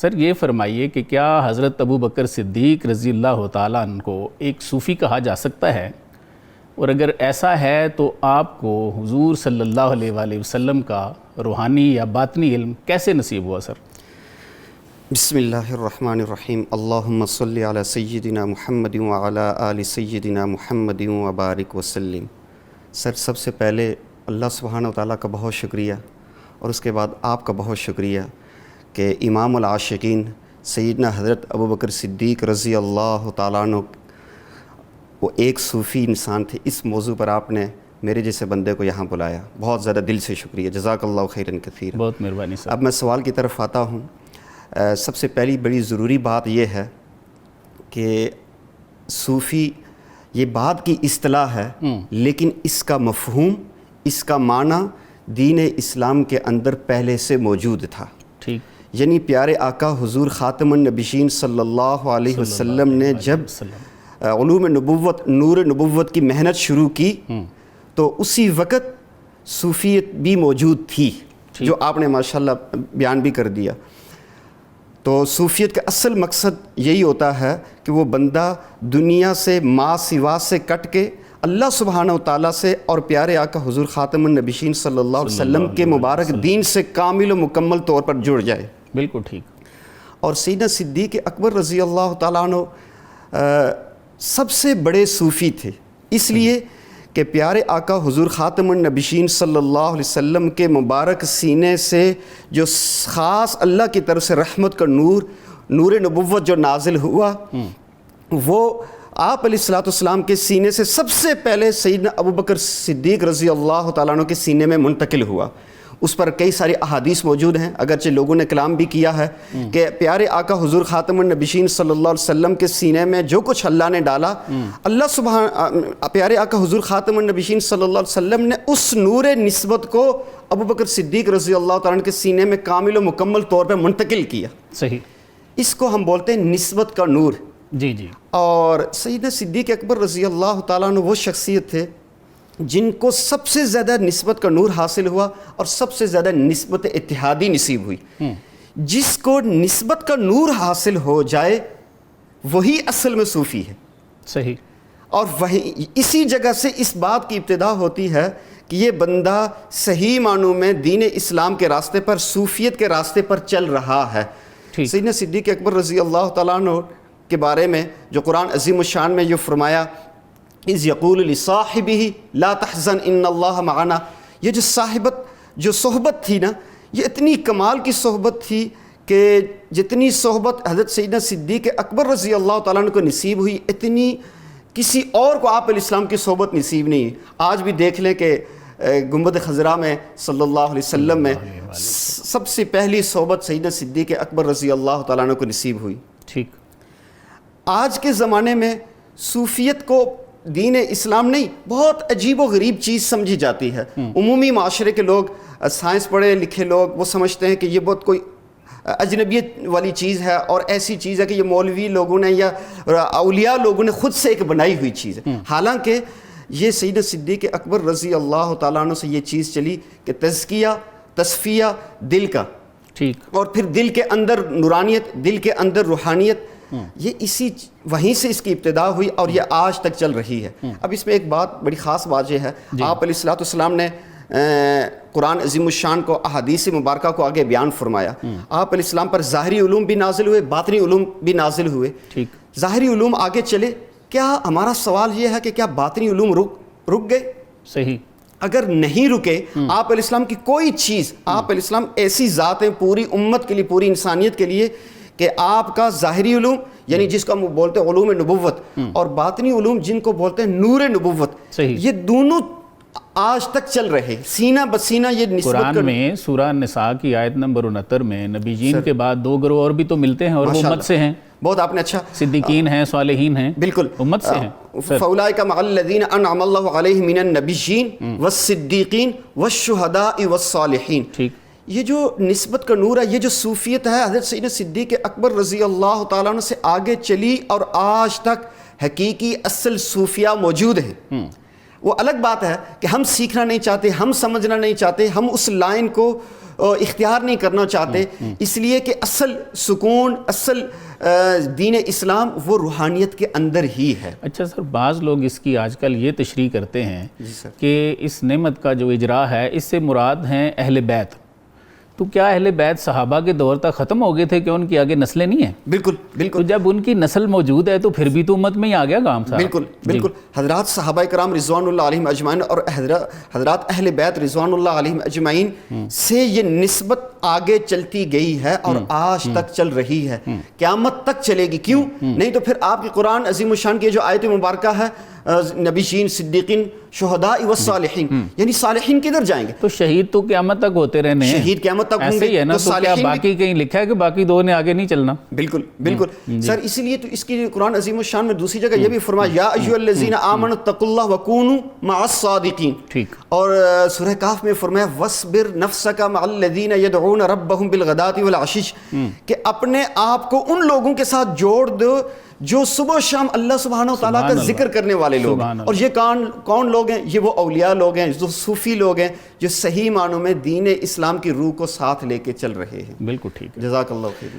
سر یہ فرمائیے کہ کیا حضرت ابو بکر صدیق رضی اللہ تعالیٰ عنہ کو ایک صوفی کہا جا سکتا ہے؟ اور اگر ایسا ہے تو آپ کو حضور صلی اللہ علیہ وآلہ وسلم کا روحانی یا باطنی علم کیسے نصیب ہوا سر؟ بسم اللہ الرحمن الرحیم، اللہم صلی علی سیدنا محمد وعلی آل سیدنا محمد وبارک وسلم۔ سر سب سے پہلے اللہ سبحانہ وتعالیٰ کا بہت شکریہ، اور اس کے بعد آپ کا بہت شکریہ کہ امام العاشقین سیدنا حضرت ابو بکر صدیق رضی اللہ تعالیٰ عنہ وہ ایک صوفی انسان تھے۔ اس موضوع پر آپ نے میرے جیسے بندے کو یہاں بلایا، بہت زیادہ دل سے شکریہ، جزاک اللہ خیرا کثیر۔ بہت مہربانی سر۔ اب میں سوال کی طرف آتا ہوں۔ سب سے پہلی بڑی ضروری بات یہ ہے کہ صوفی یہ بات کی اصطلاح ہے، لیکن اس کا مفہوم، اس کا معنی دین اسلام کے اندر پہلے سے موجود تھا۔ ٹھیک، یعنی پیارے آقا حضور خاتم النبیین صلی اللہ علیہ وسلم نے جب علوم نبوت، نور نبوت کی محنت شروع کی تو اسی وقت صوفیت بھی موجود تھی، جو آپ نے ماشاءاللہ بیان بھی کر دیا۔ تو صوفیت کا اصل مقصد یہی ہوتا ہے کہ وہ بندہ دنیا سے ما سوا سے کٹ کے اللہ سبحانہ وتعالیٰ سے اور پیارے آقا حضور خاتم النبیین صلی اللہ علیہ وسلم کے مبارک دین سے کامل و مکمل طور پر جڑ جائے۔ بالکل ٹھیک۔ اور سیدنا صدیق اکبر رضی اللہ تعالیٰ عنہ سب سے بڑے صوفی تھے، اس لیے کہ پیارے آقا حضور خاتم النبیین صلی اللہ علیہ وسلم کے مبارک سینے سے جو خاص اللہ کی طرف سے رحمت کا نور، نور نبوت جو نازل ہوا، وہ آپ علیہ السلام کے سینے سے سب سے پہلے سیدنا ابو بکر صدیق رضی اللہ تعالیٰ عنہ کے سینے میں منتقل ہوا۔ اس پر کئی ساری احادیث موجود ہیں، اگرچہ لوگوں نے کلام بھی کیا ہے کہ پیارے آقا حضور خاتم النبیین صلی اللہ علیہ وسلم کے سینے میں جو کچھ اللہ نے ڈالا، اللہ پیارے آقا حضور خاتم النبیین صلی اللہ علیہ وسلم نے اس نور نسبت کو ابو بکر صدیق رضی اللہ تعالیٰ عنہ کے سینے میں کامل و مکمل طور پر منتقل کیا۔ صحیح، اس کو ہم بولتے ہیں نسبت کا نور۔ جی جی۔ اور سیدنا صدیق اکبر رضی اللہ تعالیٰ عنہ وہ شخصیت تھے جن کو سب سے زیادہ نسبت کا نور حاصل ہوا اور سب سے زیادہ نسبت اتحادی نصیب ہوئی۔ جس کو نسبت کا نور حاصل ہو جائے وہی اصل میں صوفی ہے۔ صحیح۔ اور وہی اسی جگہ سے اس بات کی ابتدا ہوتی ہے کہ یہ بندہ صحیح معنوں میں دین اسلام کے راستے پر، صوفیت کے راستے پر چل رہا ہے۔ سیدنا صدیق اکبر رضی اللہ تعالیٰ عنہ کے بارے میں جو قرآن عظیم الشان میں جو فرمایا، اذ یقول لصاحبہ لا تحزن ان اللہ معنا، یہ جو صحبت تھی نا، یہ اتنی کمال کی صحبت تھی کہ جتنی صحبت حضرت سیدنا صدیق اکبر رضی اللہ تعالیٰ عنہ کو نصیب ہوئی، اتنی کسی اور کو آپ علیہ السلام کی صحبت نصیب نہیں۔ آج بھی دیکھ لیں کہ گنبد خضرا میں صلی اللہ علیہ وسلم میں سب سے پہلی صحبت سیدنا صدیق اکبر رضی اللہ تعالیٰ عنہ کو نصیب ہوئی۔ ٹھیک۔ آج کے زمانے میں صوفیت کو دین اسلام نہیں، بہت عجیب و غریب چیز سمجھی جاتی ہے۔ عمومی معاشرے کے لوگ، سائنس پڑھے لکھے لوگ، وہ سمجھتے ہیں کہ یہ بہت کوئی اجنبیت والی چیز ہے اور ایسی چیز ہے کہ یہ مولوی لوگوں نے یا اولیاء لوگوں نے خود سے ایک بنائی ہوئی چیز ہے۔ حالانکہ یہ سیدنا صدیق اکبر رضی اللہ تعالیٰ عنہ سے یہ چیز چلی کہ تزکیہ، تصفیہ دل کا، ٹھیک، اور پھر دل کے اندر نورانیت، دل کے اندر روحانیت، یہ وہیں سے اس کی ابتدا ہوئی اور یہ آج تک چل رہی ہے۔ اب اس میں ایک بات بڑی خاص واضح ہے، آپ علیہ السلام نے قرآن عظیم الشان کو، احادیث مبارکہ کو آگے بیان فرمایا۔ آپ علیہ السلام پر ظاہری علوم بھی نازل ہوئے، باطنی علوم بھی نازل ہوئے۔ ظاہری علوم آگے چلے، کیا ہمارا سوال یہ ہے کہ کیا باطنی علوم رک گئے؟ صحیح۔ اگر نہیں رکے، آپ علیہ السلام کی کوئی چیز، آپ علیہ السلام ایسی ذات ہیں پوری امت کے لیے، پوری انسانیت کے لیے، کہ آپ کا ظاہری علوم یعنی جس کو ہم بولتے ہیں علوم نبوت، اور باطنی علوم جن کو بولتے ہیں نور نبوت، یہ دونوں آج تک چل رہے سینہ بسینہ۔ یہ نسبت قرآن میں سورہ النساء کی آیت نمبر 69 میں نبیین کے بعد 2 گروہ اور بھی تو ملتے ہیں، اور وہ امت سے ہیں۔ بہت آپ نے اچھا، صدیقین ہیں، صالحین ہیں، بالکل امت سے ہیں۔ فَأُولَٰئِكَ مَعَ الَّذِينَ أَنْعَمَ اللَّهُ عَلَيْهِم مِّنَ النَّبِيِّينَ وَالصِّدِّيقِينَ وَالشُّهَدَاءِ وَالصَّالِحِينَ۔ ٹھیک، یہ جو نسبت کا نور ہے، یہ جو صوفیت ہے، حضرت سیدنا صدیق اکبر رضی اللہ تعالیٰ عنہ سے آگے چلی اور آج تک حقیقی اصل صوفیہ موجود ہیں۔ وہ الگ بات ہے کہ ہم سیکھنا نہیں چاہتے، ہم سمجھنا نہیں چاہتے، ہم اس لائن کو اختیار نہیں کرنا چاہتے، اس لیے کہ اصل سکون، اصل دین اسلام وہ روحانیت کے اندر ہی ہے۔ اچھا سر، بعض لوگ اس کی آج کل یہ تشریح کرتے ہیں کہ اس نعمت کا جو اجرا ہے اس سے مراد ہیں اہل بیت، تو کیا اہل بیت صحابہ کے دور تک ختم ہو گئے تھے کہ ان کی آگے نسلیں نہیں ہیں؟ بالکل تو بالکل جب ان کی نسل موجود ہے تو پھر بھی تو امت میں ہی آ گیا کام صاحب۔ بالکل بالکل حضرات صحابہ کرام رضوان اللہ علیہم اجمعین اور حضرات اہل بیت رضوان اللہ علیہم اجمعین سے یہ نسبت آگے چلتی گئی ہے اور آج تک چل رہی ہے، قیامت تک چلے گی۔ کیوں نہیں تو پھر آپ کی قرآن عظیم الشان کی جو آیت مبارکہ ہے، نبیین، صدیقین، شہداء والصالحین، یعنی صالحین کدھر جائیں گے؟ تو شہید تو قیامت تک ہوتے رہنے ہیں، شہید قیامت تک ہوں ایسے ہی گے، ہے نا، تو تو کیا صالحین بھی باقی کہیں لکھا ہے کہ باقی دو نے آگے نہیں چلنا؟ بالکل بالکل سر، اسی لیے تو اس کی قرآن عظیم الشان میں دوسری جگہ یہ بھی فرمایا یا ایھا الذین آمنوا اتقوا اللہ وکونوا مع الصادقین، ٹھیک، اور سورہ کہف میں فرمایا وَاصْبِرْ نَفْسَكَ مَعَ الَّذِينَ يَدْعُونَ رَبَّهُمْ بِالْغَدَاةِ وَالْعَشِيِّ، کہ اپنے آپ کو ان لوگوں کے ساتھ جوڑ دو جو صبح و شام اللہ سبحانہ وتعالیٰ کا ذکر کرنے والے لوگ ہیں۔ اور یہ کون لوگ ہیں؟ یہ وہ اولیاء لوگ ہیں، جو صوفی لوگ ہیں، جو صحیح معنوں میں دین اسلام کی روح کو ساتھ لے کے چل رہے ہیں۔ بالکل ٹھیک ہے۔ جزاک اللہ خیر۔